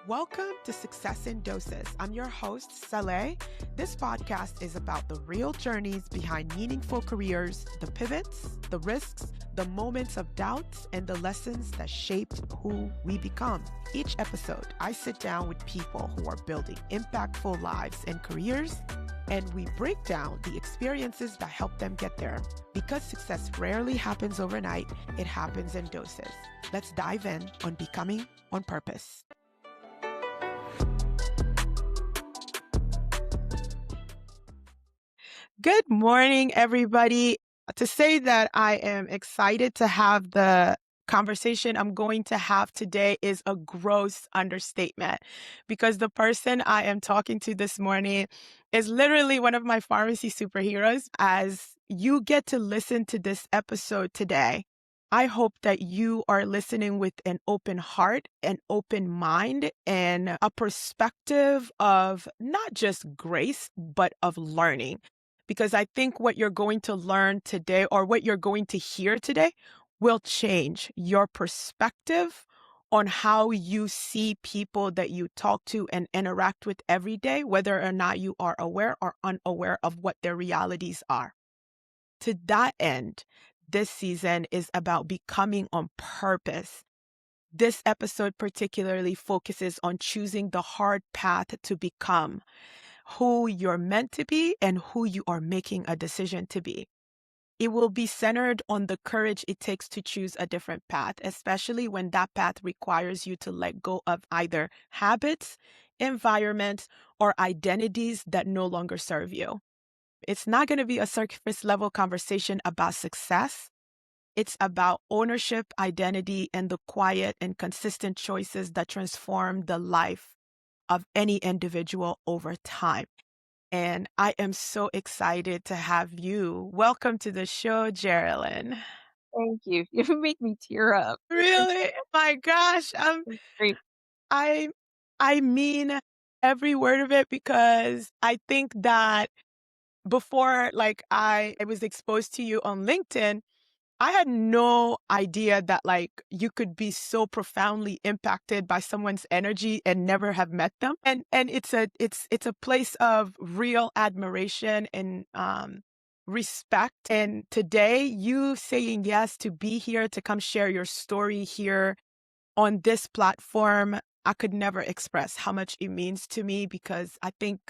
Welcome to Success in Doses. I'm your host, Saleh. This podcast is about the real journeys behind meaningful careers, the pivots, the risks, the moments of doubt, and the lessons that shaped who we become. Each episode, I sit down with people who are building impactful lives and careers, and we break down the experiences that help them get there. Because success rarely happens overnight, it happens in doses. Let's dive in on Becoming on Purpose. Good morning, everybody. To say that I am excited to have the conversation I'm going to have today is a gross understatement because the person I am talking to this morning is literally one of my pharmacy superheroes. As you get to listen to this episode today, I hope that you are listening with an open heart, an open mind, and a perspective of not just grace, but of learning. Because I think what you're going to learn today or what you're going to hear today will change your perspective on how you see people that you talk to and interact with every day, whether or not you are aware or unaware of what their realities are. To that end, this season is about becoming on purpose. This episode particularly focuses on choosing the hard path to become who you're meant to be and who you are making a decision to be. It will be centered on the courage it takes to choose a different path, especially when that path requires you to let go of either habits, environments, or identities that no longer serve you. It's not going to be a surface level conversation about success. It's about ownership, identity, and the quiet and consistent choices that transform the life of any individual over time. And I am so excited to have you. Welcome to the show, Jerilyn. Thank you. You make me tear up. Really? Oh my gosh. It's great. I I mean every word of it because I think that before I was exposed to you on LinkedIn, I had no idea that you could be so profoundly impacted by someone's energy and never have met them. And it's a place of real admiration and respect. And today you saying yes to be here to come share your story here on this platform, I could never express how much it means to me because I think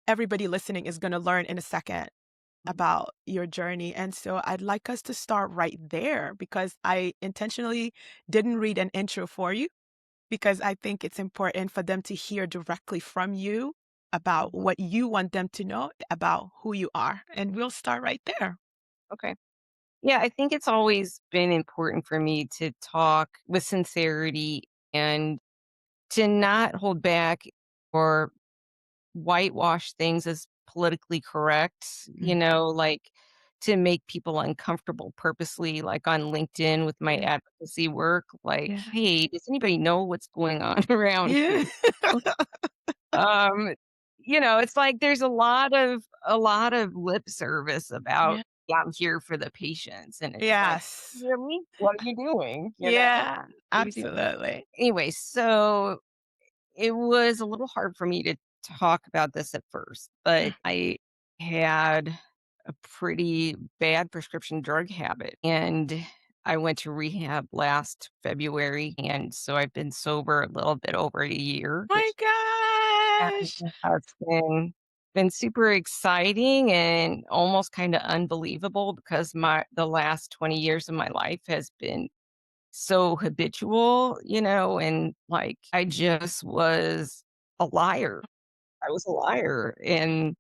everybody listening is going to learn in a second about your journey. And so I'd like us to start right there because I intentionally didn't read an intro for you because I think it's important for them to hear directly from you about what you want them to know about who you are. And we'll start right there. Okay. Yeah, I think it's always been important for me to talk with sincerity and to not hold back or whitewash things as politically correct, Mm. like to make people uncomfortable purposely, like on LinkedIn with my Yeah. advocacy work. Like, Yeah. hey, does anybody know what's going on around Yeah. here? Um, it's like there's a lot of lip service about, Yeah. "Yeah, I'm here for the patients," and it's like, Yes. "Really? What are you doing?" Yeah. What are you doing? Absolutely. Anyway, so it was a little hard for me to talk about this at first, Mm. but I had a pretty bad prescription drug habit, and I went to rehab last February, and so I've been sober a little bit over a year, My which gosh. has been super exciting and almost kinda unbelievable because the last 20 years of my life has been so habitual, and, like, I just was a liar. I was a liar, and,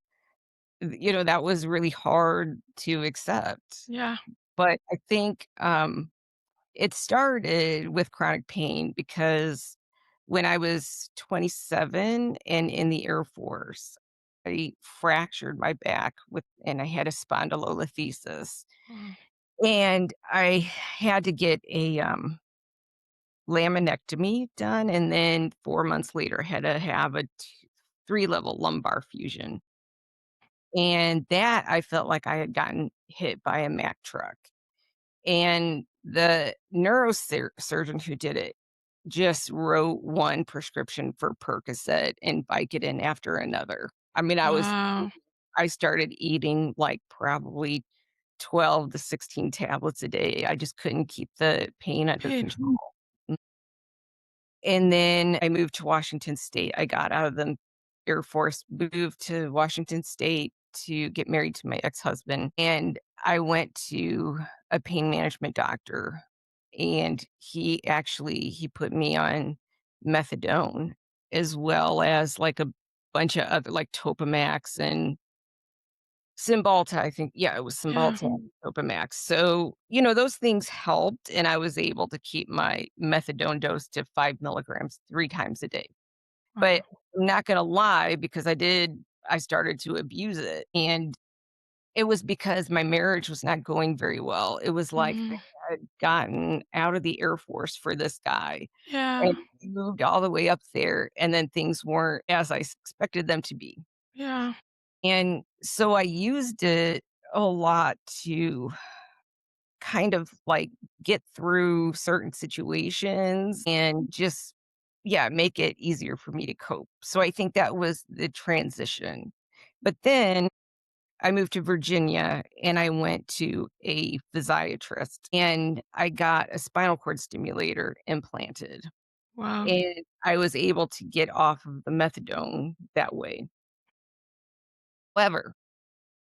that was really hard to accept. Yeah. But I think, it started with chronic pain because when I was 27 and in the Air Force, I fractured my back and I had a spondylolisthesis. Mm. And I had to get a laminectomy done. And then 4 months later, had to have a 3-level lumbar fusion. And that I felt like I had gotten hit by a Mack truck. And the neurosurgeon who did it just wrote one prescription for Percocet and Vicodin after another. I mean, Wow. I started eating, like, probably 12 to 16 tablets a day. I just couldn't keep the pain under Hey. control. And then I moved to Washington State. I got out of the Air Force, moved to Washington State to get married to my ex-husband, and I went to a pain management doctor, and he put me on methadone as well as, like, a bunch of other like, Topamax and Cymbalta, I think yeah, it was Yeah. Cymbalta and Topamax. So, those things helped, and I was able to keep my methadone dose to 5 milligrams 3 times a day. But Wow. I'm not gonna lie because I started to abuse it, and it was because my marriage was not going very well. It was like I Mhm. had gotten out of the Air Force for this guy Yeah. and moved all the way up there, and then things weren't as I expected them to be. Yeah. And so I used it a lot to kind of like get through certain situations and just, yeah, make it easier for me to cope. So I think that was the transition. But then I moved to Virginia and I went to a physiatrist and I got a spinal cord stimulator implanted. Wow. And I was able to get off of the methadone that way. However,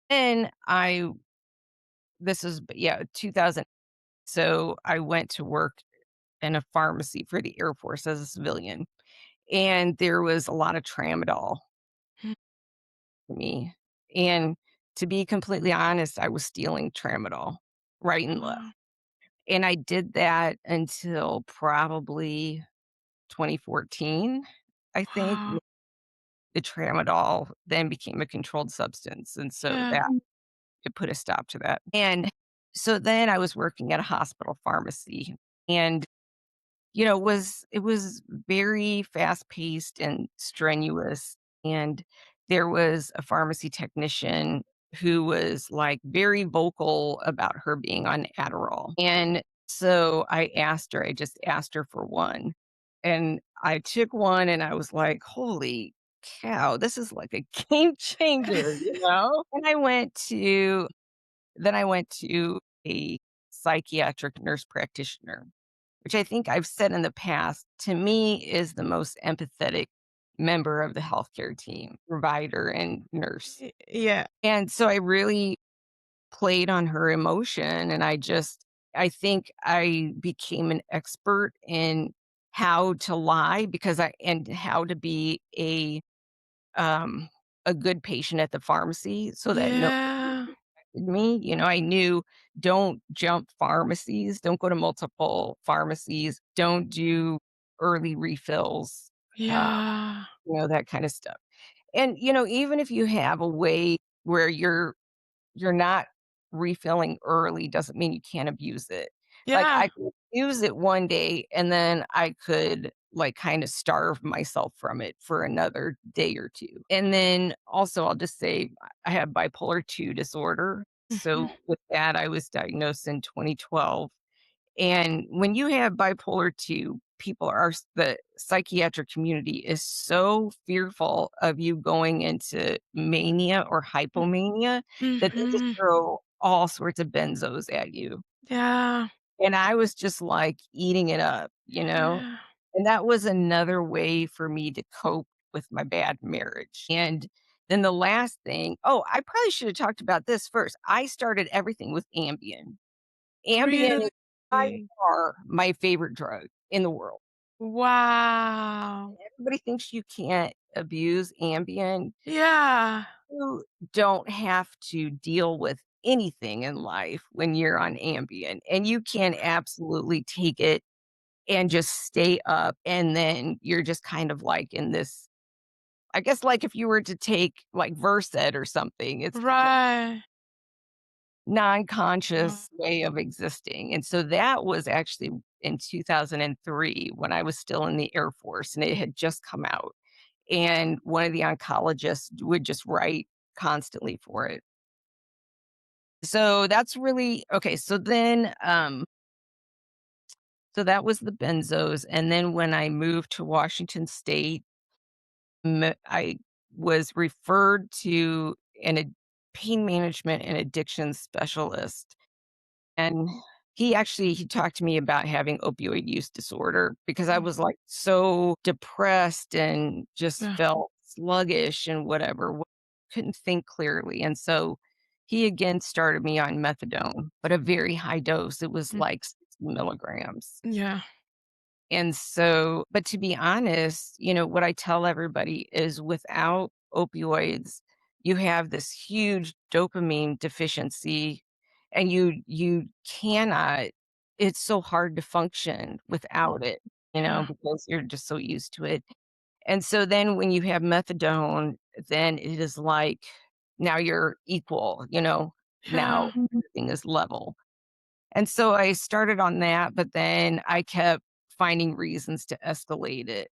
then this is, yeah, 2000. So I went to work in a pharmacy for the Air Force as a civilian, and there was a lot of tramadol Mm. for me. And to be completely honest, I was stealing tramadol right and left. Wow. And I did that until probably 2014, I think. Wow. The tramadol then became a controlled substance. And so Yeah. that it put a stop to that. And so then I was working at a hospital pharmacy and it was very fast-paced and strenuous, and there was a pharmacy technician who was, like, very vocal about her being on Adderall, and so I just asked her for one, and I took one and I was like, "Holy cow, this is like a game changer," you know? Then I went to a psychiatric nurse practitioner, which I think I've said in the past, to me is the most empathetic member of the healthcare team, provider and nurse. Yeah. And so I really played on her emotion and I think I became an expert in how to lie and how to be um a good patient at the pharmacy so that no Yeah. me. I knew don't jump pharmacies, don't go to multiple pharmacies, don't do early refills, uh, Yeah. that kind of stuff. And, even if you have a way where you're not refilling early doesn't mean you can't abuse it. Like, Yeah. I could use it one day and then I could, like, kinda starve myself from it for another day or 2. And then also, I'll just say I have bipolar II disorder. Mhm. So, with that, I was diagnosed in 2012. And when you have bipolar II, the psychiatric community is so fearful of you going into mania or hypomania that they just Mhm. throw all sorts of benzos at you. Yeah. And I was just, like, eating it up, you know? Yeah. And that was another way for me to cope with my bad marriage. And then the last thing I probably should have talked about this first. I started everything with Ambien. Ambien is by Really? far my favorite drug in the world. Wow. Everybody thinks you can't abuse Ambien. Yeah. You don't have to deal with anything in life when you're on Ambien, and you can absolutely take it and just stay up, and then you're just kind of like in this I guess, like, if you were to take, like, Versed or something, it's kind of Right. Wow. non-conscious way of existing, and so that was actually in 2003 when I was still in the Air Force, and it had just come out, and one of the oncologists would just write constantly for it. So that's really okay, so then, So that was the benzos, and then when I moved to Washington State, I was referred to pain management and addiction specialist, and he talked to me about having opioid use disorder because I Mm, was, like, so depressed and just yeah, felt sluggish and whatever, couldn't think clearly, and so he again started me on methadone, but a very high dose. It was mm, like 60 milligrams. yeah. And so but to be honest, what I tell everybody is without opioids, you have this huge dopamine deficiency, and you cannot it's so hard to function without it, Yeah, because you're just so used to it. And so then when you have methadone, then it is like now you're equal, now yeah. everything is level. And so I started on that, but then I kept finding reasons to escalate it.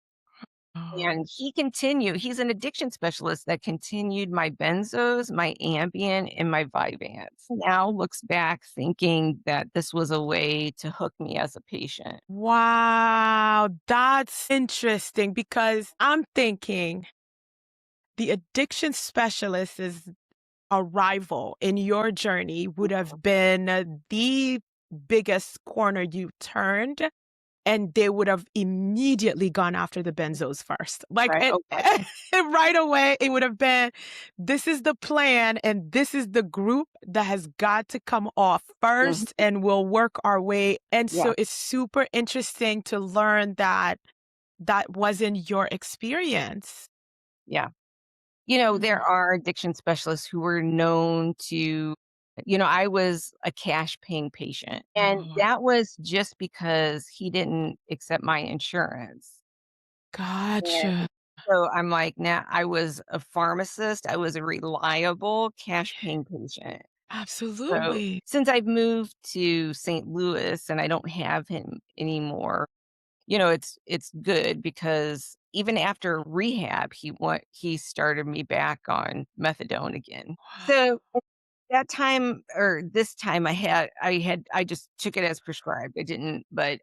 Oh, And he's an addiction specialist that continued my benzos, my Ambien, and my Vyvanse. Now looks back thinking that this was a way to hook me as a patient. wow, that's interesting because I'm thinking the addiction specialist's arrival in your journey would have been the biggest corner you turned, and they would have immediately gone after the benzos first. Like, Right, it okay. right away, it would have been, "This is the plan, and this is the group that has got to come off first, Mhm. and we'll work our way." And Yeah, so it's super interesting to learn that that wasn't your experience. yeah. Mhm. There are addiction specialists who were known to I was a cash paying patient, and Oh, that was just because he didn't accept my insurance. gotcha. And so I'm like, now I was a pharmacist, I was a reliable cash paying patient. So Absolutely. since I've moved to St. Louis and I don't have him anymore, it's good because even after rehab, he started me back on methadone again. Wow. So that time or this time I just took it as prescribed. I didn't, but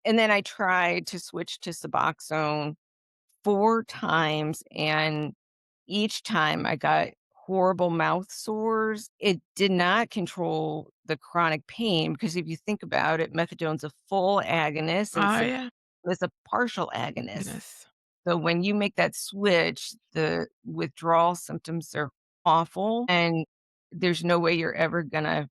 and then I tried to switch to Suboxone 4 times, and each time I got horrible mouth sores. It did not control the chronic pain because if you think about it, methadone's a full agonist and Oh, yeah. is a partial agonist. Goodness. So when you make that switch, the withdrawal symptoms are awful, and there's no way you're ever gonna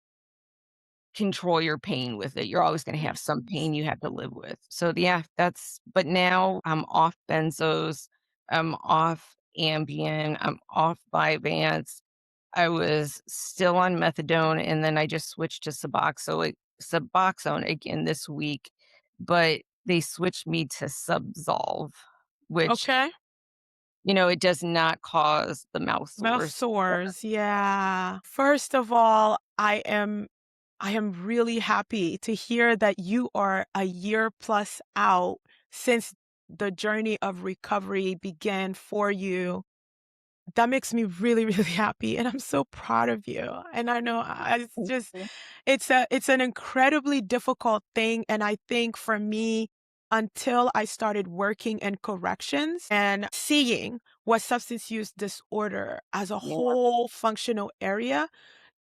control your pain with it. You're always gonna have some Yes. pain you have to live with. So, yeah, but now I'm off benzos, I'm off Ambien, I'm off Vyvanse. I was still on methadone, and then I just switched to Suboxone again this week, but they switched me to Subzolve, which, Okay. it does not cause the mouth Mouth sores. sores, yeah. First of all, I am really happy to hear that you are a year plus out since the journey of recovery began for you. That makes me really, really happy, and I'm so proud of you. And I know it's just it's an incredibly difficult thing, and I think for me, until I started working in corrections and seeing what substance use disorder as a Yeah, whole functional area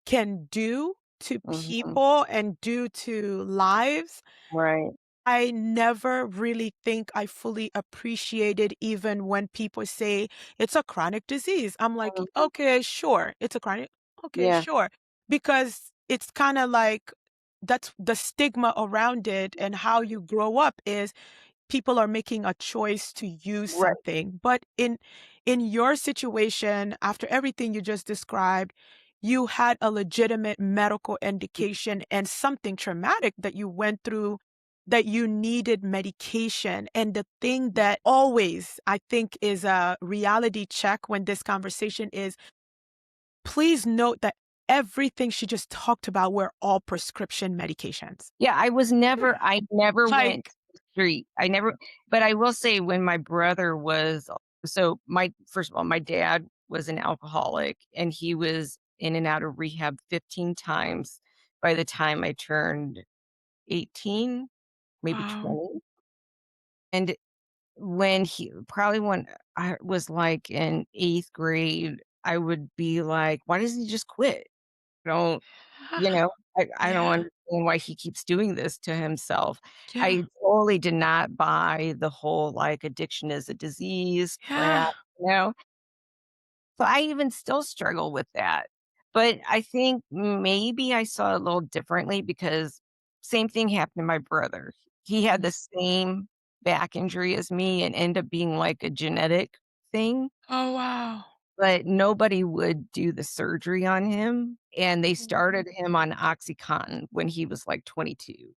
can do to mhm, people and do to lives, right, I never really think I fully appreciated even when people say it's a chronic disease. I'm like, mhm, okay, sure. It's a chronic. Okay, yeah, sure. Because it's kind of like that's the stigma around it and how you grow up is people are making a choice to use right, something. But in your situation, after everything you just described, you had a legitimate medical indication and something traumatic that you went through that you needed medication. And the thing that always I think is a reality check when this conversation is please note that everything she just talked about were all prescription medications. yeah, I never went Like, to the street. I never but I will say when my brother was so my first of all, my dad was an alcoholic, and he was in and out of rehab 15 times by the time I turned 18. maybe Wow. 20. And when I was, like, in 8th grade, I would be like, "Why doesn't he just quit?" Don't you know, I don't Yeah. understand why he keeps doing this to himself. Yeah. I totally did not buy the whole, like, addiction is a disease crap, Yeah. you know? So I even still struggle with that. But I think maybe I saw it a little differently because same thing happened to my brother. He had Mm. the same back injury as me and ended up being like a genetic thing, Oh, wow. but nobody would do the surgery on him. And they Mhm. started him on Oxycontin when he was like 22.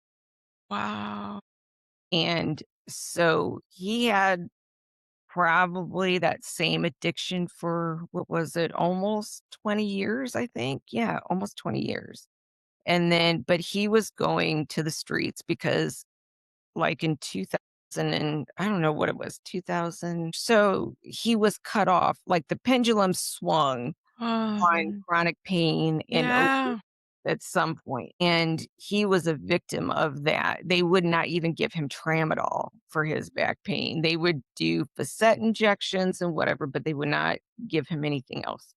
Wow. And so he had probably that same addiction for what was it, almost 20 years, I think? Yeah, almost 20 years. And then but he was going to the streets because, like, in 2000 and I don't know what it was, 2000 so he was cut off, like, the pendulum swung on Oh, chronic pain and yeah. at some point, and he was a victim of that. They would not even give him tramadol for his back pain. They would do facet injections and whatever, but they would not give him anything else.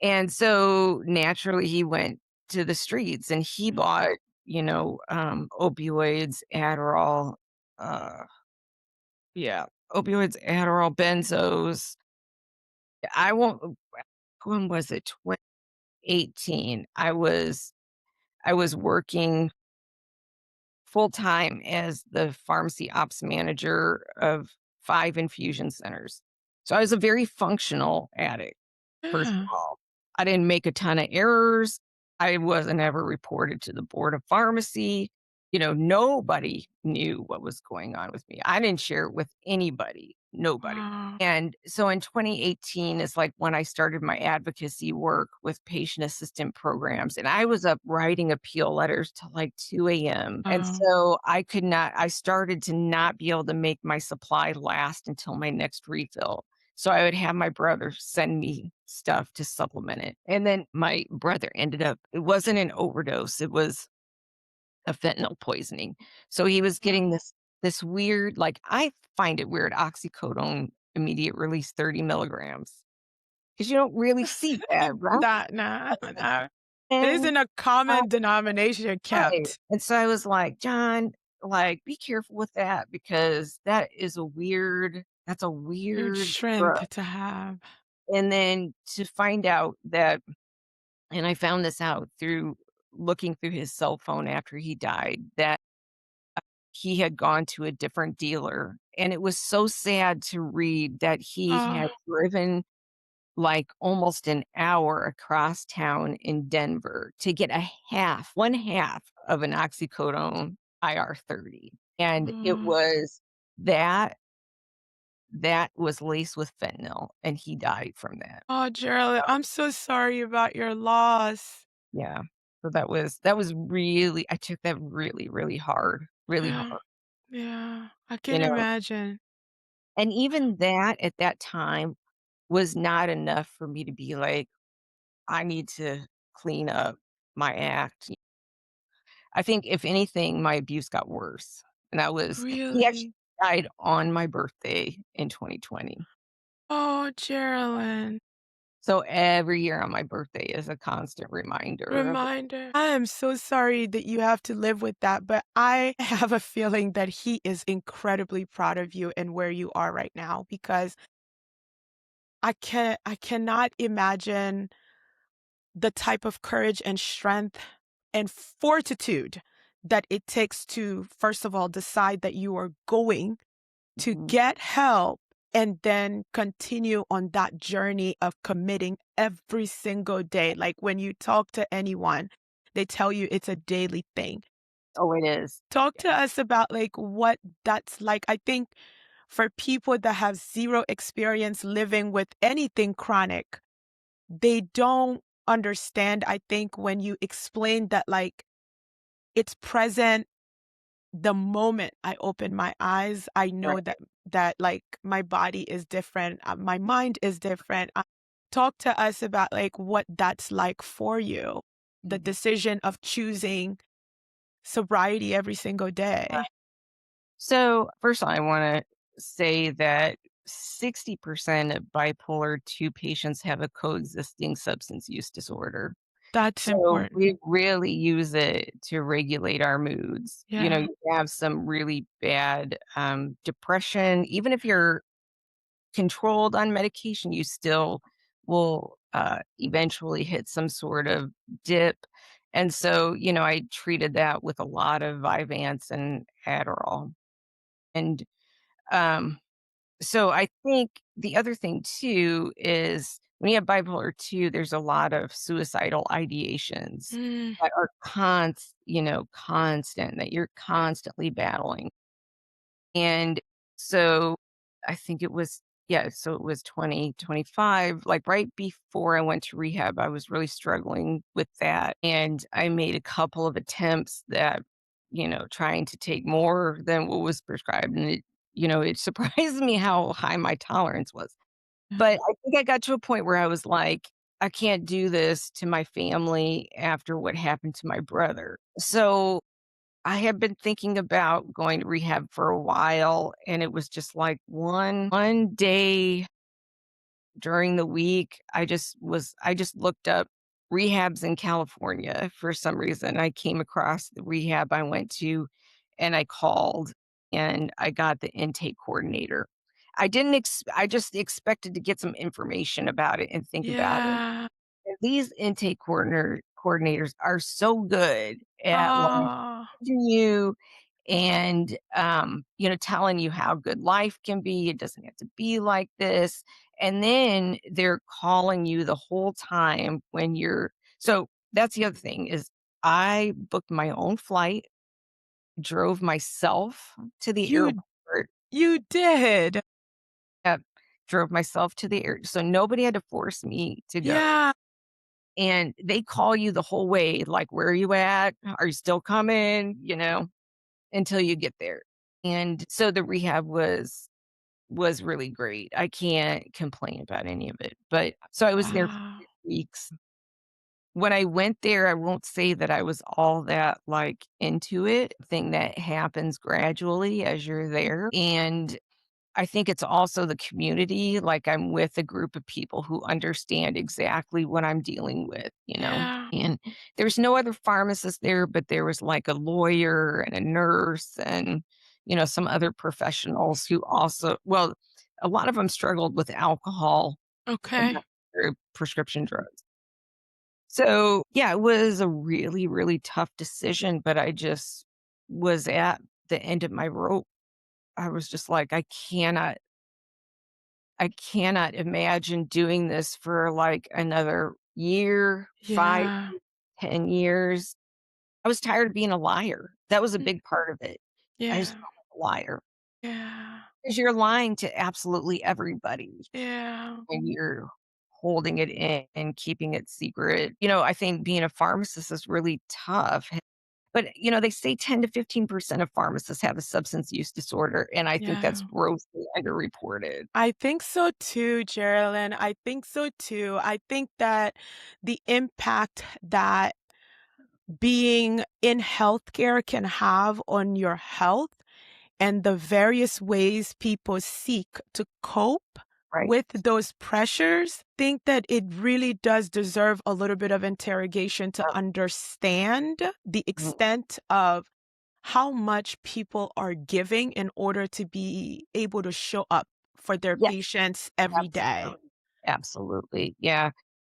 And so, naturally, he went to the streets and he bought, opioids, Adderall, uh yeah, opioids, Adderall, benzos. I won't when was it? 2018. I was working full time as the pharmacy ops manager of 5 infusion centers. So I was a very functional addict, first Yeah. of all. I didn't make a ton of errors. I wasn't ever reported to the board of pharmacy. Nobody knew what was going on with me. I didn't share it with anybody, nobody. Wow. And so in 2018 is like when I started my advocacy work with patient assistant programs. And I was up writing appeal letters till like 2 a.m. And Wow. so I started to not be able to make my supply last until my next refill. So I would have my brother send me stuff to supplement it. And then my brother it wasn't an overdose, it was a fentanyl poisoning. So he was getting this weird, like, I find it weird, oxycodone immediate release 30 milligrams because you don't really see that, right? That nah, nah. It And isn't a uh, common denomination right. kept. And so I was like, "John, like, be careful with that because that's a Weird weird drug." strength to have. And then to find out that and I found this out through looking through his cell phone after he died, that he had gone to a different dealer, and it was so sad to read that he Oh, had driven, like, almost an hour across town in Denver to get one half of an oxycodone IR30, and it oh, was that that was laced with fentanyl, and he died from that. oh, Jerilyn, I'm so sorry about your loss. Yeah. So that was really I took that really, really Yeah, hard, yeah, I you can know? imagine. And even that at that time was not enough for me to be like, "I need to clean up my act." I think if anything, my abuse got worse, and he actually Really? died on my birthday in 2020. Oh, Jerilyn. So every year on my birthday is a constant reminder of Reminder. I am so sorry that you have to live with that, but I have a feeling that he is incredibly proud of you and where you are right now because I cannot imagine the type of courage and strength and fortitude that it takes to, first of all, decide that you are going to Mhm. get help and then continue on that journey of committing every single day. Like when you talk to anyone, they tell you it's a daily thing. Oh, it is. Talk Yeah. to us about like what that's like. I think for people that have zero experience living with anything chronic, they don't understand, I think, when you explain that, like, it's present the moment I open my eyes, I know Right. that, like, my body is different, my mind is different. Talk to us about, like, what that's like for you, the Mhm. decision of choosing sobriety every single day. So, first, I want to say that 60% of bipolar 2 patients have a coexisting substance use disorder. That's So, important. we really use it to regulate our moods. Yeah. You have some really bad depression. Even if you're controlled on medication, you still will eventually hit some sort of dip. And so, I treated that with a lot of Vyvanse and Adderall. And um, so I think the other thing too is when you have bipolar 2, there's a lot of suicidal ideations Mm, that are constant, that you're constantly battling. And so I think it was, yeah, so it was 2025, like right before I went to rehab, I was really struggling with that. And I made a couple of attempts that, trying to take more than what was prescribed. And it surprised me how high my tolerance was. yeah. But I think I got to a point where I was like, I can't do this to my family after what happened to my brother. So I have been thinking about going to rehab for a while, and it was just like one day during the week, I just looked up rehabs in California for some reason. I came across the rehab I went to, and I called, and I got the intake coordinator. I just expected to get some information about it and think about it. Yeah. And these intake coordinators are so good at, like, Oh, encouraging you and, telling you how good life can be. It doesn't have to be like this. And then they're calling you the whole time when you're so that's the other thing is I booked my own flight, drove myself to the you airport. you did. Yep, drove myself to the air so nobody had to force me to go. Yeah. And they call you the whole way, like, "Where are you at? Are you still coming?" Until you get there. And so the rehab was really great. I can't complain about any of it. But so I was there for Wow. 6 weeks. When I went there, I won't say that I was all that, like, into it, thing that happens gradually as you're there. And I think it's also the community, like, I'm with a group of people who understand exactly what I'm dealing with. Yeah. And there's no other pharmacist there, but there was, like, a lawyer and a nurse and, some other professionals who also well, a lot of them struggled with alcohol and Okay. other prescription drugs. So, yeah, it was a really, really tough decision, but I just was at the end of my rope. I was just like, I cannot imagine doing this for, like, another year, 5, Yeah. 10 years. I was tired of being a liar. That was a Mm, big part of it. I just yeah. felt like a liar Yeah. because 'cause you're lying to absolutely everybody, Yeah. and you're holding it in and keeping it secret. I think being a pharmacist is really tough, but, they say 10 to 15% of pharmacists have a substance use disorder, and I think that's Yeah. grossly underreported. I think so too, Jerilyn. I think so too. I think that the impact that being in healthcare can have on your health and the various ways people seek to cope Right. with those pressures, think that it really does deserve a little bit of interrogation to understand the Mhm. extent of how much people are giving in order to be able to show up for their Yeah, patients every day. absolutely. Absolutely, yeah.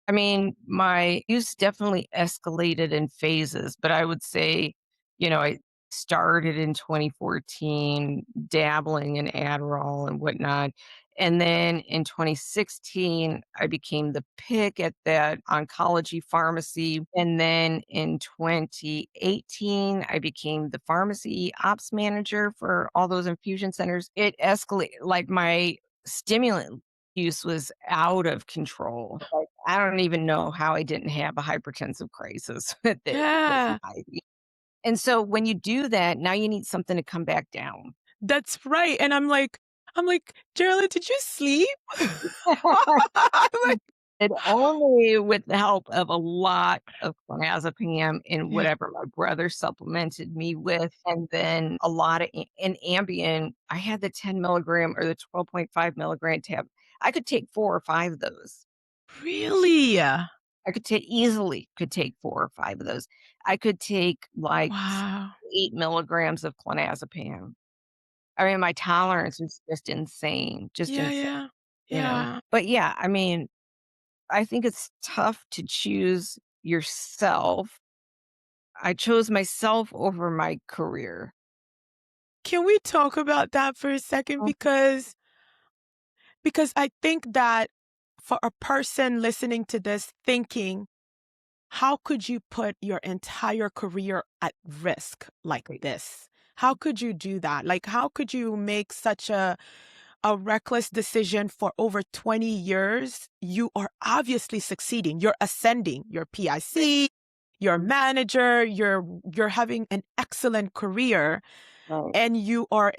I mean, my use definitely escalated in phases, but I would say, I started in 2014 dabbling in Adderall and whatnot. And then in 2016, I became the pick at that oncology pharmacy. And then in 2018, I became the pharmacy ops manager for all those infusion centers. It escalated, like my stimulant use was out of control. Like, I don't even know how I didn't have a hypertensive crisis with it. Yeah, And so when you do that, now you need something to come back down. that's right. And I'm like, Geraldine, did you sleep? I'm like, And only with the help of a lot of clonazepam and Yeah. whatever my brother supplemented me with, and then a lot of Ambien. I had the 10 milligram or the 12.5 milligram tab. I could take 4 or 5 of those. Really? I could take easily could take 4 or 5 of those. I could take, like, Wow. 8 milligrams of clonazepam. I mean, my tolerance is just Yeah, insane, yeah. you know? Yeah. But, yeah, I mean, I think it's tough to choose yourself. I chose myself over my career. Can we talk about that for a second? Mm, Because I think that for a person listening to this thinking, how could you put your entire career at risk like right. this? How could you do that? Like, how could you make such a reckless decision for over 20 years? You are obviously succeeding. You're ascending. You're PIC, you're Mhm. manager, you're having an excellent career, Right. and you are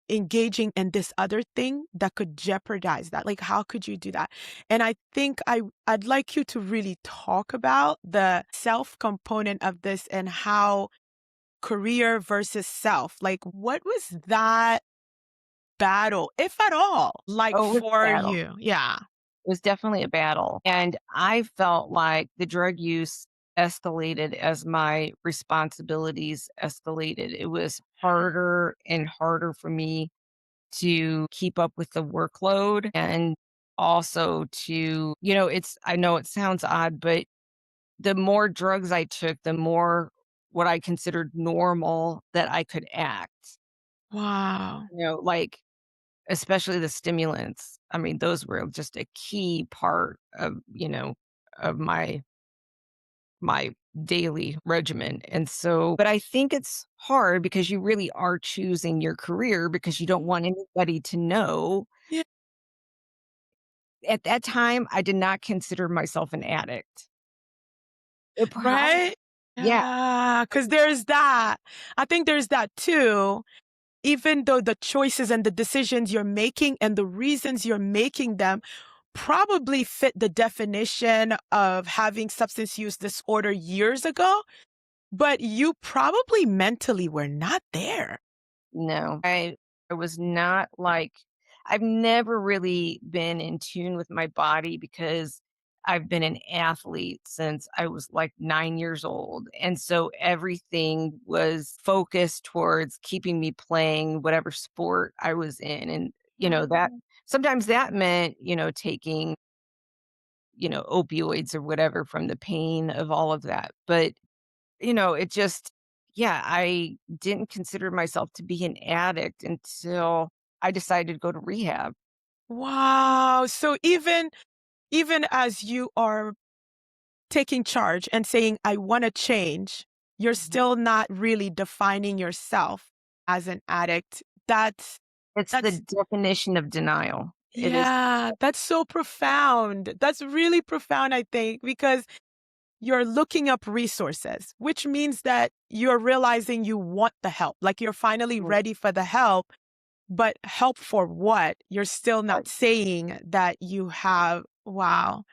engaging in this other thing that could jeopardize that. Like, how could you do that? And I think I'd like you to really talk about the self component of this and how career versus self, like, what was that battle, if at all, like, Oh, it was a for battle. you? Yeah. It was definitely a battle, and I felt like the drug use escalated as my responsibilities escalated. It was harder and harder for me to keep up with the workload and also to it's I know it sounds odd, but the more drugs I took, the more what I considered normal that I could act. Wow. Like, especially the stimulants. I mean, those were just a key part of my daily regimen. And so but I think it's hard because you really are choosing your career because you don't want anybody to know. Yeah. At that time, I did not consider myself an addict. It probably Right? Yeah, Yeah, because there's that. I think there's that too. Even though the choices and the decisions you're making and the reasons you're making them probably fit the definition of having substance use disorder years ago, but you probably mentally were not there. no. I was not like I've never really been in tune with my body because I've been an athlete since I was like 9 years old, and so everything was focused towards keeping me playing whatever sport I was in, and, that Mm. sometimes that meant, taking, opioids or whatever from the pain of all of that, but it just yeah, I didn't consider myself to be an addict until I decided to go to rehab. Wow. So even as you are taking charge and saying, I want to change, you're Mhm. still not really defining yourself as an addict. It's the That's definition of denial. It is yeah, that's so profound. That's really profound, I think, because you're looking up resources, which means that you're realizing you want the help. Like you're finally right, ready for the help, but help for what? You're still right. not saying that you have, wow.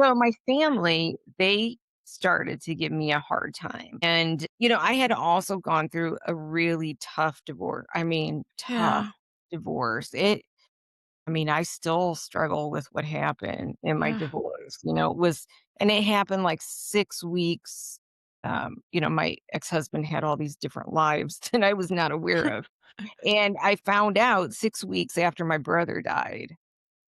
So my family, they started to give me a hard time. And, I had also gone through a really tough divorce. I mean, tough Yeah, divorce. I mean, I still struggle with what happened in my yeah. divorce, and it happened like 6 weeks. My ex-husband had all these different lives that I was not aware of. And I found out 6 weeks after my brother died.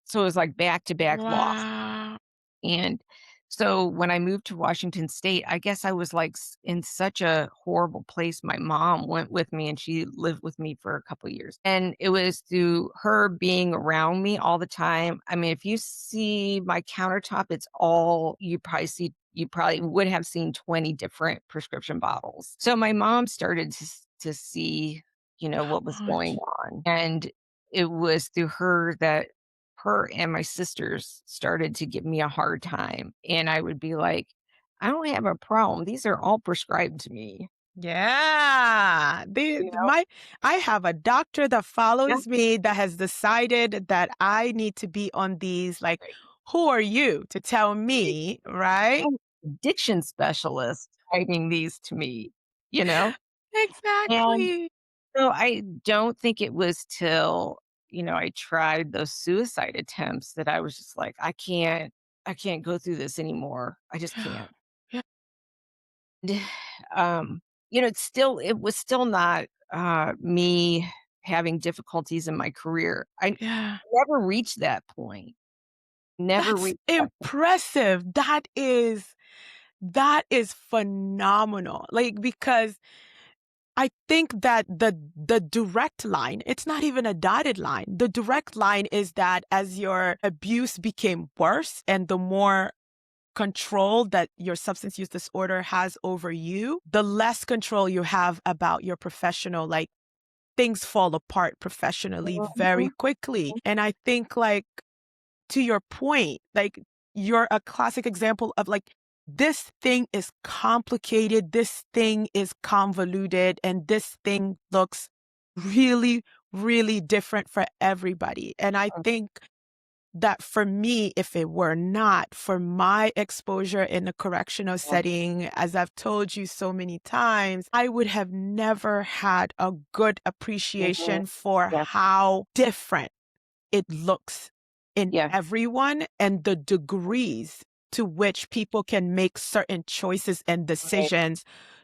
So it was like back-to-back loss. Wow. And so when I moved to Washington State, I guess I was like in such a horrible place. My mom went with me and she lived with me for a couple years. And it was through her being around me all the time. I mean, if you see my countertop, it's all you probably would have seen 20 different prescription bottles. So my mom started to see, How what was going much? on. And it was through her that her and my sisters started to give me a hard time, and I would be like, "I don't have a problem. These are all prescribed to me." Yeah. You know? I have a doctor that Yeah, follows me that has decided that I need to be on these like right. who are you to tell me, right? I'm addiction specialist writing these to me, you know? And Exactly. so I don't think it was till, I tried those suicide attempts that I was just like, I can't go through this anymore. I just Yeah. can't. Yeah. It was still not, me having difficulties in my career. I Yeah. never reached that point. Never That's reached that point. impressive. That is phenomenal. Like, because I think that the direct line, it's not even a dotted line. The direct line is that as your abuse became worse and the more control that your substance use disorder has over you, the less control you have about your professional, like, things fall apart professionally very Mhm. quickly. And I think, like, to your point, like, you're a classic example of, like, this thing is complicated, this thing is convoluted, and this thing looks really, really different for everybody. And I think that for me, if it were not for my exposure in a correctional setting, as I've told you so many times, I would have never had a good Mhm. appreciation for Yeah, how different it looks in yeah, everyone and the degrees to which people can make certain choices and right, decisions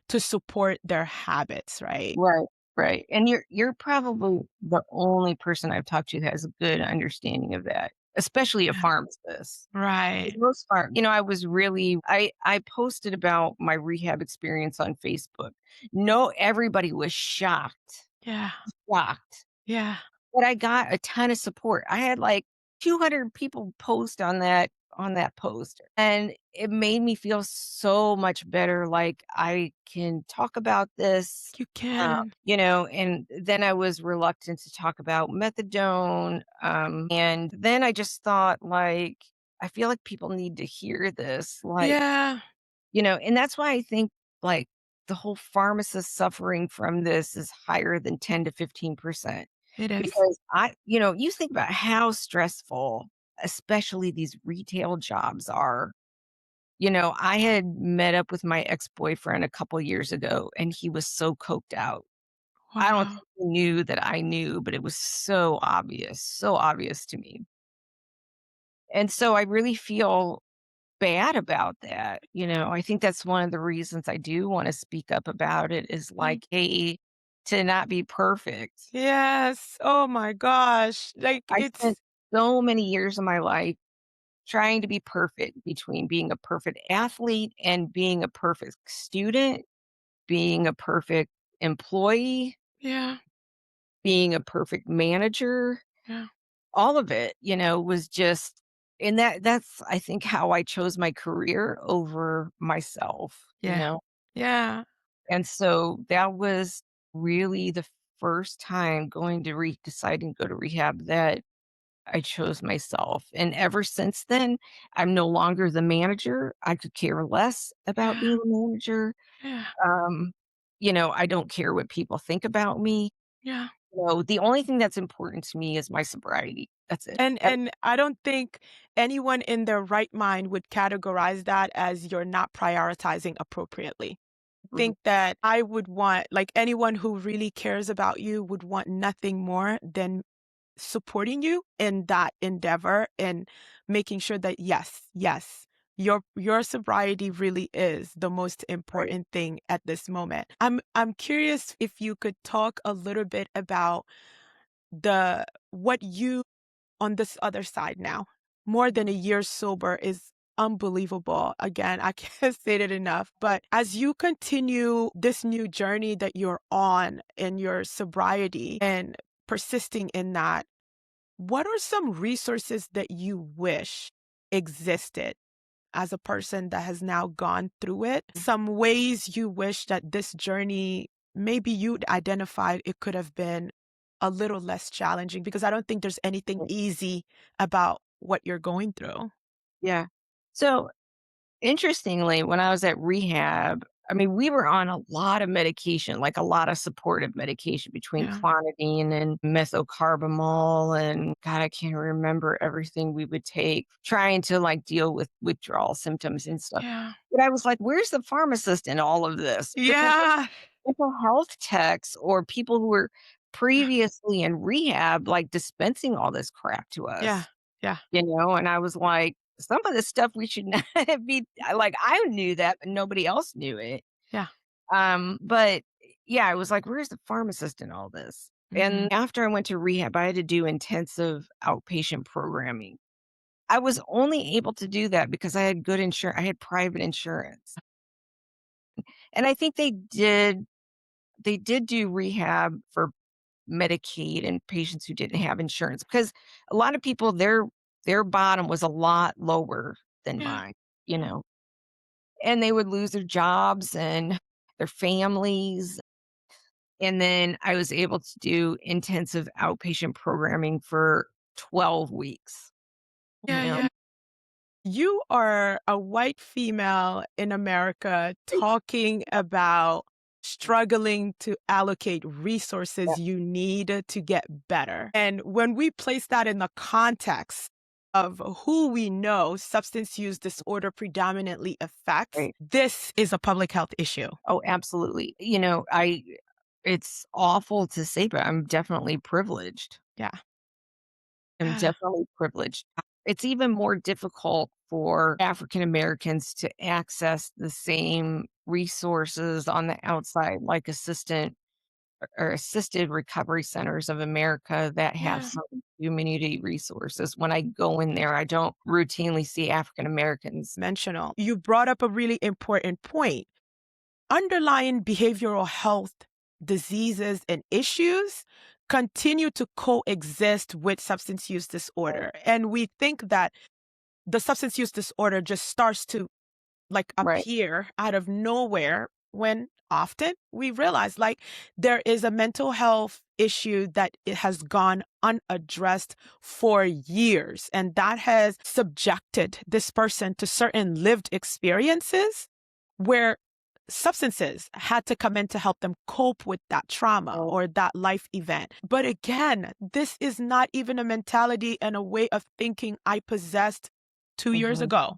to support their habits, right? right, right, and you're probably the only person I've talked to who has a good understanding of that, especially a Yeah. pharmacist. For Right. the most part, I posted about my rehab experience on Facebook. No, everybody was Yeah. shocked. Yeah. But I got a ton of support. I had, like, 200 people post on that post, and it made me feel so much better, like, I can talk about this, You can. and then I was reluctant to talk about methadone, and then I just thought, like, I feel like people need to hear this, like, Yeah. and that's why I think, like, the whole pharmacist suffering from this is higher than 10 to 15%. It is. Because you think about how stressful, especially these retail jobs are. I had met up with my ex-boyfriend a couple years ago, and he was so coked out. I don't Wow. think he knew that I knew, but it was so obvious to me. And so I really feel bad about that. I think that's one of the reasons I do wanna speak up about it is Mm. like, hey, to not be perfect. Yes. Oh my gosh. Like, I spent it's so many years of my life trying to be perfect between being a perfect athlete and being a perfect student, being a perfect employee, yeah. being a perfect manager. Yeah. All of it, was just and that's I think how I chose my career over myself. Yeah. Yeah. And so that was really the first time deciding to go to rehab that I chose myself, and ever since then, I'm no longer the manager. I could care less about Yeah. being a manager. Yeah. Um, I don't care what people think about me. Yeah. The only thing that's important to me is my sobriety. That's it. And I don't think anyone in their right mind would categorize that as you're not prioritizing appropriately. Mhm. Think that I would want, like, anyone who really cares about you would want nothing more than supporting you in that endeavor and making sure that yes, your sobriety really is the most Right. important thing at this moment. I'm curious if you could talk a little bit about the what you on this other side now. More than a year sober is unbelievable. Again, I can't say it enough. But as you continue this new journey that you're on in your sobriety and persisting in that, what are some resources that you wish existed as a person that has now gone through it? Some ways you wish that this journey, maybe you'd identified it could have been a little less challenging, because I don't think there's anything easy about what you're going through. Yeah. So, interestingly, when I was at rehab, I mean, we were on a lot of medication, like a lot of supportive medication between Yeah. clonidine and methocarbamol and God, I can't remember everything we would take trying to like deal with withdrawal symptoms and stuff. Yeah. But I was like, where's the pharmacist in all of this? Because Yeah. mental health techs or people who were previously in rehab, like dispensing all this crap to Yeah. us, Yeah. and I was like, some of this stuff we should not be like, I knew that, but nobody else knew it. Yeah. But yeah, I was like, where's the pharmacist in all this? Mhm. And after I went to rehab, I had to do intensive outpatient programming. I was only able to do that because I had good insurance. I had private insurance. And I think they did do rehab for Medicaid and patients who didn't have insurance because a lot of people their bottom was a lot lower than Yeah. mine, you know. And they would lose their jobs and their families. And then I was able to do intensive outpatient programming for 12 weeks, you Yeah. know? Yeah. You are a white female in America Right. talking about struggling to allocate Yeah, resources you need to get better. And when we place that in the context of who we know substance use disorder predominantly affects, right. this is a public health issue. Oh, absolutely. I it's awful to say, but I'm definitely privileged. Yeah. I'm Yeah. definitely privileged. It's even more difficult for African Americans to access the same resources on the outside, like assisted recovery centers of America that have Yeah. some community resources. When I go in there, I don't routinely see African Americans. Mentional. You brought up a really important point. Underlying behavioral health diseases and issues continue to coexist with substance use Right. disorder. And we think that the substance use disorder just starts to like Right. appear out of nowhere when often we realize like there is a mental health issue that it has gone unaddressed for years and that has subjected this person to certain lived experiences where substances had to come in to help them cope with that trauma Right. or that life event. But again, this is not even a mentality and a way of thinking I possessed 2 years Mhm. ago.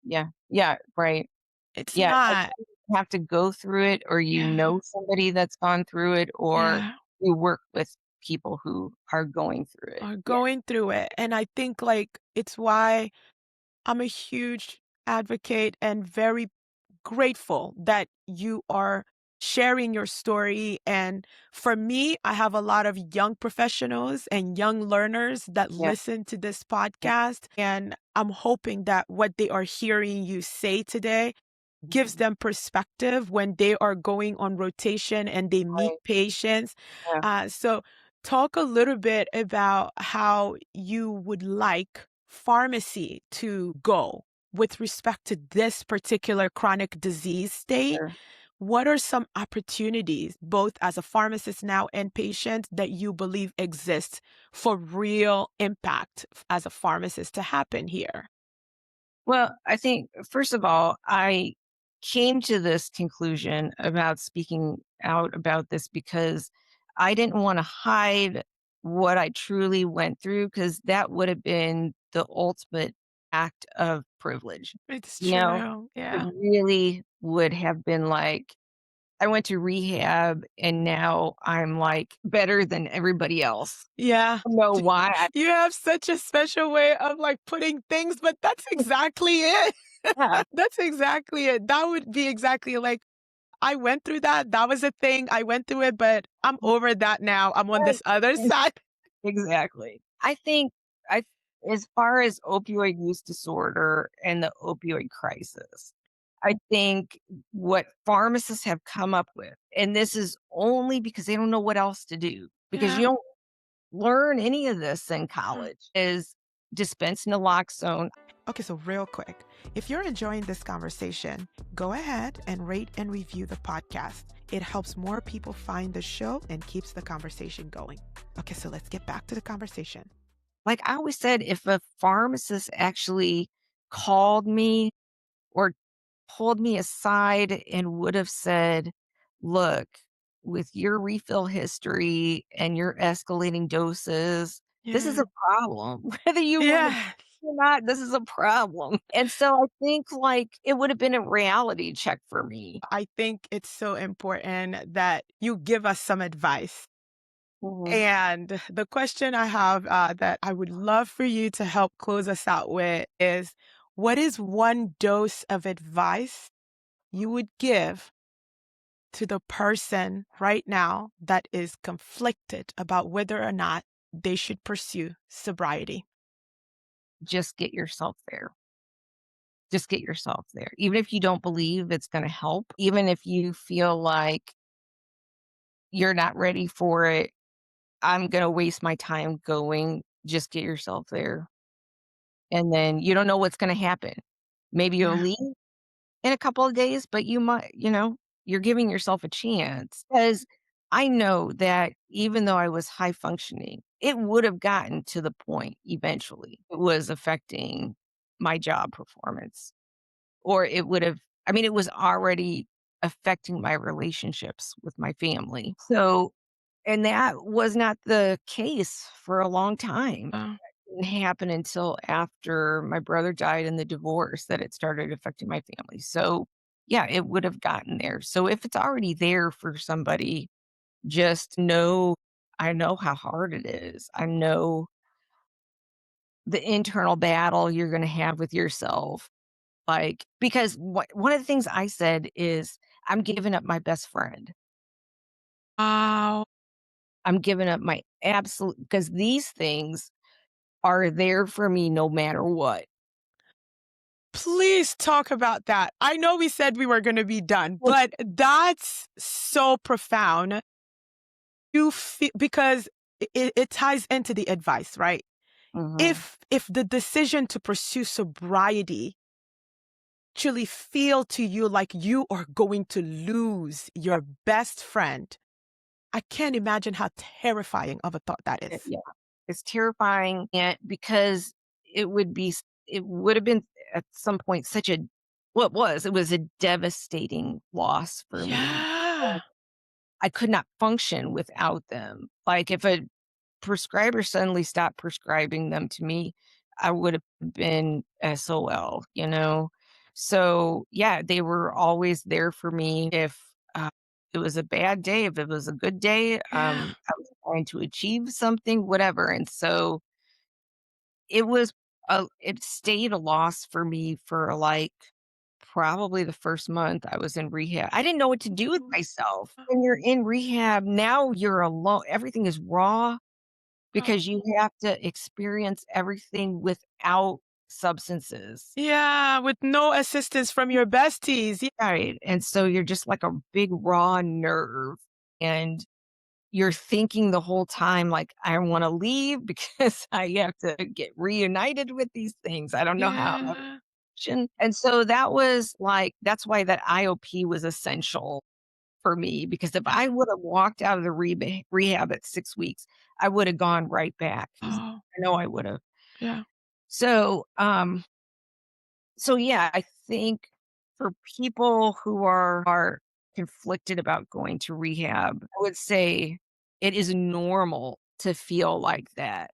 Yeah. Yeah. Right. It's Yeah. I not. think you have to go through it, or you Yeah. know somebody that's gone through it, or Yeah. you work with people who are going through it. Are Yeah. going through it. And I think like it's why I'm a huge advocate and very grateful that you are sharing your story. And for me, I have a lot of young professionals and young learners that Yeah. listen to this podcast. And I'm hoping that what they are hearing you say today gives Mhm. them perspective when they are going on rotation and they meet Right. patients. Yeah. So, talk a little bit about how you would like pharmacy to go with respect to this particular chronic disease state. Sure. What are some opportunities, both as a pharmacist now and patient, that you believe exist for real impact as a pharmacist to happen here? Well, I think, first of all, I came to this conclusion about speaking out about this because I didn't want to hide what I truly went through because that would have been the ultimate act of privilege. It's You know, true. it Yeah. really would have been like, I went to rehab and now I'm like better than everybody else. Yeah. I don't know D why. You have such a special way of, like, putting things, but that's exactly it. Yeah, That's exactly it. That would be exactly like, "I went through that. That was a thing. I went through it, but I'm over that now. I'm on this other right. side." Exactly. I think I as far as opioid use disorder and the opioid crisis, I think what pharmacists have come up with, and this is only because they don't know what else to do, because Yeah. you don't learn any of this in Yeah. college, is dispense naloxone. Okay, so real quick, if you're enjoying this conversation, go ahead and rate and review the podcast. It helps more people find the show and keeps the conversation going. Okay, so let's get back to the conversation. Like I always said, if a pharmacist actually called me or pulled me aside and would have said, "Look, with your refill history and your escalating doses, this is Yeah. a problem. Whether you want to Yeah. or not, this is a problem." And so I think, like, it would have been a reality check for me. I think it's so important that you give us some advice. Mhm. And the question I have that I would love for you to help close us out with is, what is one dose of advice you would give to the person right now that is conflicted about whether or not they should pursue sobriety? Just get yourself there. Just get yourself there. Even if you don't believe it's gonna help, even if you feel like you're not ready for it, I'm gonna waste my time going, just get yourself there. And then you don't know what's gonna happen. Maybe you'll Yeah. leave in a couple of days, but you're giving yourself a chance. Because I know that even though I was high functioning, it would have gotten to the point eventually it was affecting my job performance, or it would have I mean, it was already affecting my relationships with my family. So and that was not the case for a long time. Uh, Didn't happen until after my brother died in the divorce that it started affecting my family. So, yeah, it would have gotten there. So if it's already there for somebody, just know I know how hard it is. I know the internal battle you're gonna have with yourself. Like, because one of the things I said is, "I'm giving up my best friend. wow. I'm giving up my absolute" because these things are there for me no matter what. Please talk about that. I know we said we were going to be done, but that's so profound. You feel because it ties into the advice, right? Mhm. If the decision to pursue sobriety actually feel to you like you are going to lose your best friend, I can't imagine how terrifying of a thought that is. Yeah. It's terrifying, and because it would have been at some point such a it was a devastating loss for me. Yeah. I could not function without them. Like, if a prescriber suddenly stopped prescribing them to me, I would have been SOL, you know? So, yeah, they were always there for me if, it was a bad day, if it was a good day, Yeah. I was trying to achieve something, whatever, and so it stayed a loss for me for, like, probably the first month I was in rehab. I didn't know what to do with myself. When you're in rehab, now you're alone, everything is raw Oh. because you have to experience everything without substances. Yeah, with no assistance from your besties. Right, and so you're just like a big raw nerve, and you're thinking the whole time, like, "I wanna leave because I have to get reunited with these things. I don't know how I'm gonna Yeah. function." And so that's why that IOP was essential for me, because if Yeah. I would've walked out of the rehab at 6 weeks, I would've gone right back. Oh, I know I would've. yeah. So, yeah, I think for people who are conflicted about going to rehab, I would say it is normal to feel like that.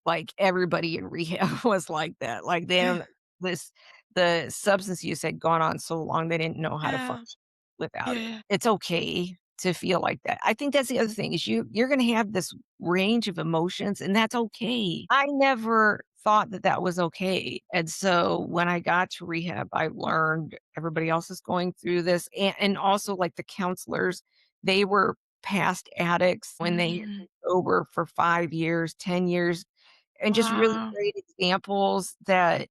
Like, everybody in rehab was like that. Like, they Yeah. don't this the substance use had gone on so long, they didn't know how to Yeah. function without it. Yeah. It's okay to feel like that. I think that's the other thing is you're gonna have this range of emotions, and that's okay. I never thought that that was okay, and so when I got to rehab, I learned everybody else is going through this, and also, like, the counselors, they were past addicts when they had Mhm. been sober for 5 years, 10 years, and just really Wow. great examples that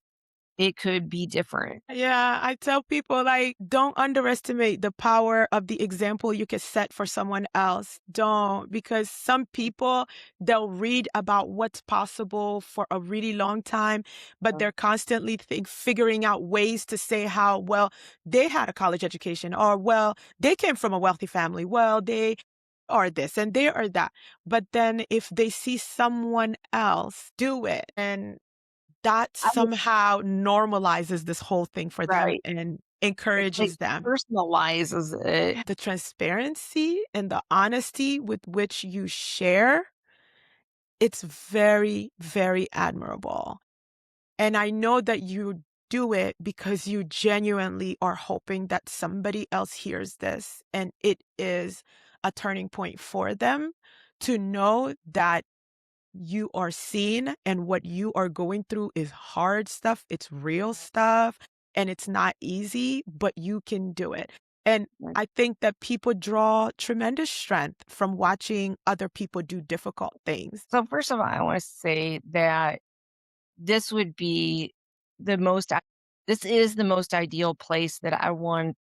it could be different. Yeah, I tell people, like, don't underestimate the power of the example you could set for someone else. Don't, because some people, they'll read about what's possible for a really long time, but they're constantly figuring out ways to say how, well, they had a college education, or, well, they came from a wealthy family. Well, they are this and they are that. But then if they see someone else do it and that I was somehow normalizes this whole thing for them, right. and It, like, encourages them. personalizes it. The transparency and the honesty with which you share, it's very, very admirable. And I know that you do it because you genuinely are hoping that somebody else hears this and it is a turning point for them to know that you are seen and what you are going through is hard stuff. It's real stuff and it's not easy, but you can do it. And Right. I think that people draw tremendous strength from watching other people do difficult things. So first of all, I wanna say that this would be the most I this is the most ideal place that I want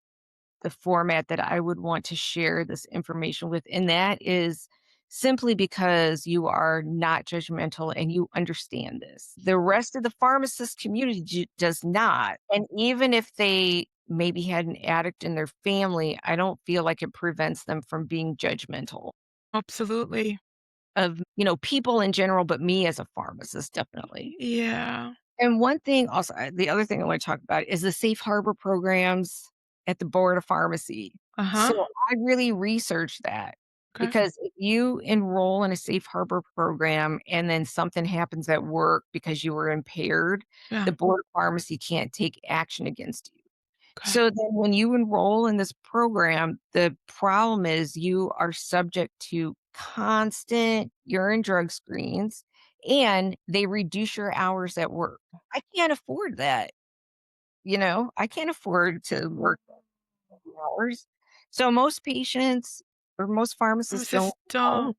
the format that I would want to share this information with, and that is simply because you are not judgmental and you understand this. The rest of the pharmacist community does not, and even if they maybe had an addict in their family, I don't feel like it prevents them from being judgmental Absolutely. of, people in general, but me as a pharmacist, definitely. Yeah. And one thing also, the other thing I want to talk about is the safe harbor programs at the Board of Pharmacy. Uh-huh. So I really researched that Okay. because if you enroll in a safe harbor program and then something happens at work because you were impaired, Yeah. the Board of Pharmacy can't take action against you. Okay. So then when you enroll in this program, the problem is you are subject to constant urine drug screens and they reduce your hours at work. I can't afford that. I can't afford to work hours. So most patients or most pharmacists don't Pharmacists don't. know.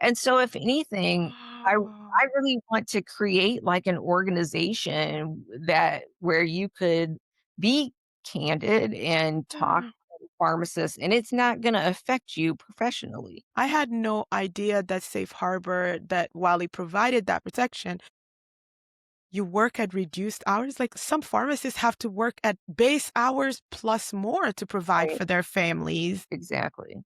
And so if anything, I Oh. really want to create like an organization that where you could be candid and talk Yeah. to pharmacists and it's not going to affect you professionally. I had no idea that Safe Harbor, that while it provided that protection, you work at reduced hours. Like some pharmacists have to work at base hours plus more to provide Right. for their families. Exactly.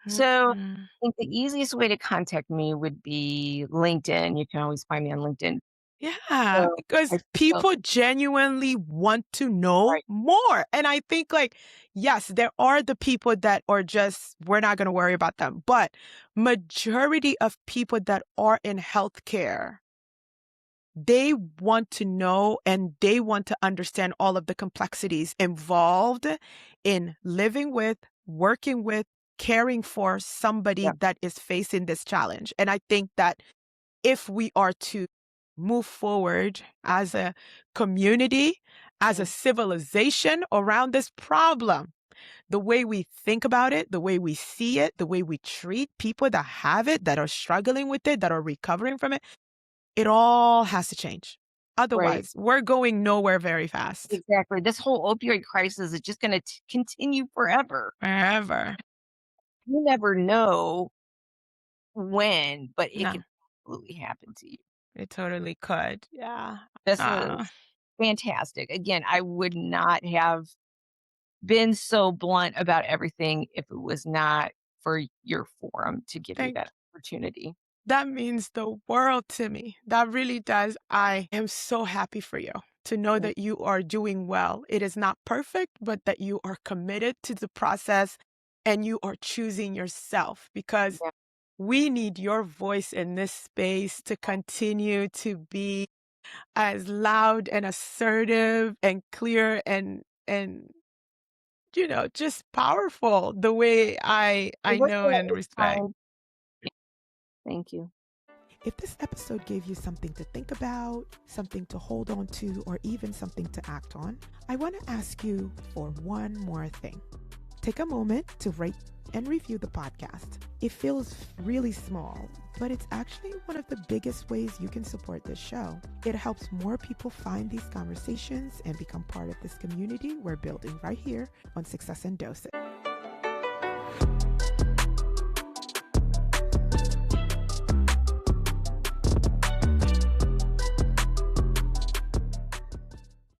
So Mhm. I think the easiest way to contact me would be LinkedIn. You can always find me on LinkedIn. Yeah, So because I feel people genuinely want to know right. more. And I think, like, yes, there are the people that are just, we're not going to worry about them. But majority of people that are in healthcare, they want to know and they want to understand all of the complexities involved in living with, working with, caring for somebody Yeah. that is facing this challenge. And I think that if we are to move forward as a community, as a Mm. civilization around this problem, the way we think about it, the way we see it, the way we treat people that have it, that are struggling with it, that are recovering from it, it all has to change. Right. Otherwise, we're going nowhere very fast. Exactly. This whole opioid crisis is just going to continue forever. Forever. You never know when, but it No, could absolutely happen to you. it totally could. Yeah. This Uh, was fantastic. Again, I would not have been so blunt about everything if it was not for your forum to give me thank that opportunity. That means the world to me. That really does. I am so happy for you to know Mm. that you are doing well. It is not perfect, but that you are committed to the process and you are choosing yourself because Yeah. we need your voice in this space to continue to be as loud and assertive and clear and just powerful the way I And we're know gonna and it's respect. time. Thank you. If this episode gave you something to think about, something to hold on to, or even something to act on, I want to ask you for one more thing. Take a moment to rate and review the podcast. It feels really small, but it's actually one of the biggest ways you can support this show. It helps more people find these conversations and become part of this community we're building right here on Success and Doses.